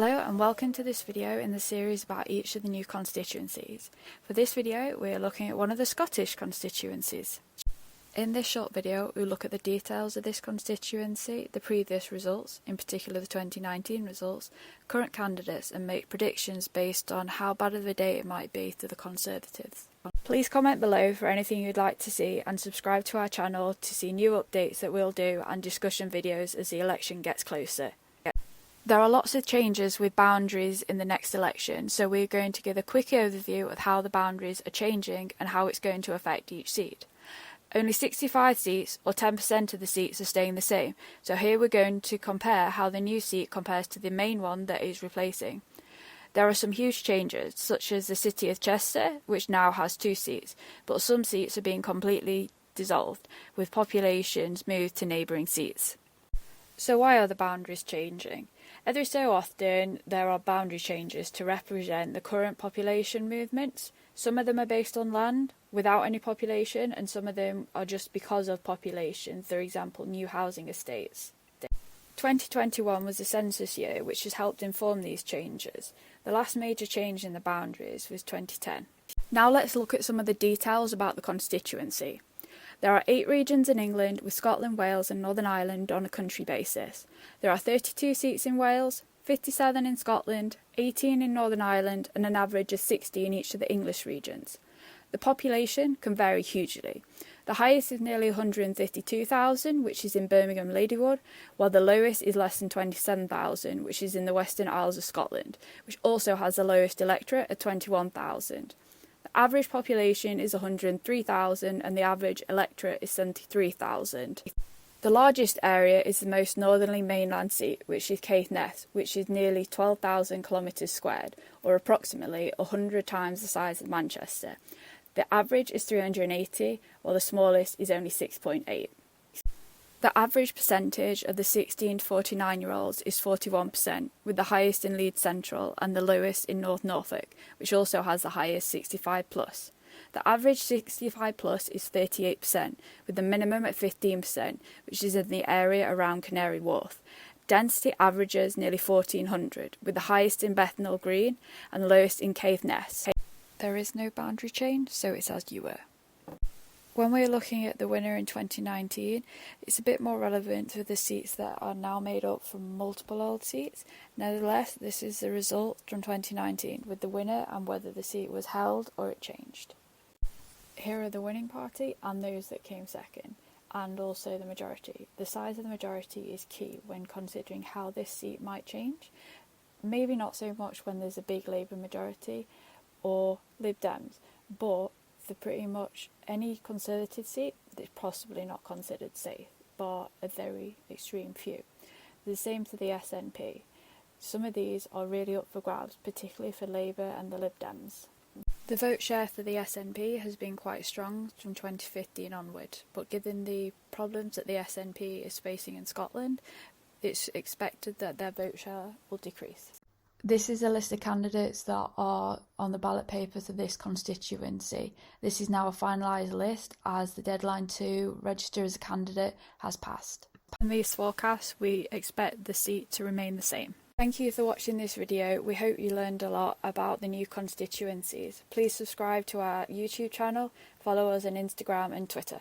Hello and welcome to this video in the series about each of the new constituencies. For this video we are looking at one of the Scottish constituencies. In this short video we'll look at the details of this constituency, the previous results, in particular the 2019 results, current candidates, and make predictions based on how bad of a day it might be to the Conservatives. Please comment below for anything you'd like to see and subscribe to our channel to see new updates that we'll do and discussion videos as the election gets closer. There are lots of changes with boundaries in the next election, so we're going to give a quick overview of how the boundaries are changing and how it's going to affect each seat. Only 65 seats, or 10% of the seats, are staying the same, so here we're going to compare how the new seat compares to the main one that is replacing. There are some huge changes, such as the city of Chester, which now has 2 seats, but some seats are being completely dissolved, with populations moved to neighbouring seats. So why are the boundaries changing? Every so often there are boundary changes to represent the current population movements. Some of them are based on land without any population, and some of them are just because of population, for example new housing estates. 2021 was the census year, which has helped inform these changes. The last major change in the boundaries was 2010. Now let's look at some of the details about the constituency. There are 8 regions in England, with Scotland, Wales and Northern Ireland on a country basis. There are 32 seats in Wales, 57 in Scotland, 18 in Northern Ireland and an average of 60 in each of the English regions. The population can vary hugely. The highest is nearly 152,000, which is in Birmingham Ladywood, while the lowest is less than 27,000, which is in the Western Isles of Scotland, which also has the lowest electorate at 21,000. The average population is 103,000 and the average electorate is 73,000. The largest area is the most northerly mainland seat, which is Caithness, which is nearly 12,000 kilometres squared, or approximately 100 times the size of Manchester. The average is 380, while the smallest is only 6.8. The average percentage of the 16 to 49-year-olds is 41%, with the highest in Leeds Central and the lowest in North Norfolk, which also has the highest 65+. The average 65+ is 38%, with the minimum at 15%, which is in the area around Canary Wharf. Density averages nearly 1,400, with the highest in Bethnal Green and the lowest in Caithness. There is no boundary change, so it's as you were. When we're looking at the winner in 2019, it's a bit more relevant to the seats that are now made up from multiple old seats. Nevertheless, this is the result from 2019, with the winner and whether the seat was held or it changed. Here are the winning party and those that came second, and also the majority. The size of the majority is key when considering how this seat might change. Maybe not so much when there's a big Labour majority or Lib Dems, but for pretty much any Conservative seat, it's possibly not considered safe, bar a very extreme few. The same to the SNP. Some of these are really up for grabs, particularly for Labour and the Lib Dems. The vote share for the SNP has been quite strong from 2015 onward, but given the problems that the SNP is facing in Scotland, it's expected that their vote share will decrease. This is a list of candidates that are on the ballot paper for this constituency. This is now a finalised list as the deadline to register as a candidate has passed. In these forecasts, we expect the seat to remain the same. Thank you for watching this video. We hope you learned a lot about the new constituencies. Please subscribe to our YouTube channel, follow us on Instagram and Twitter.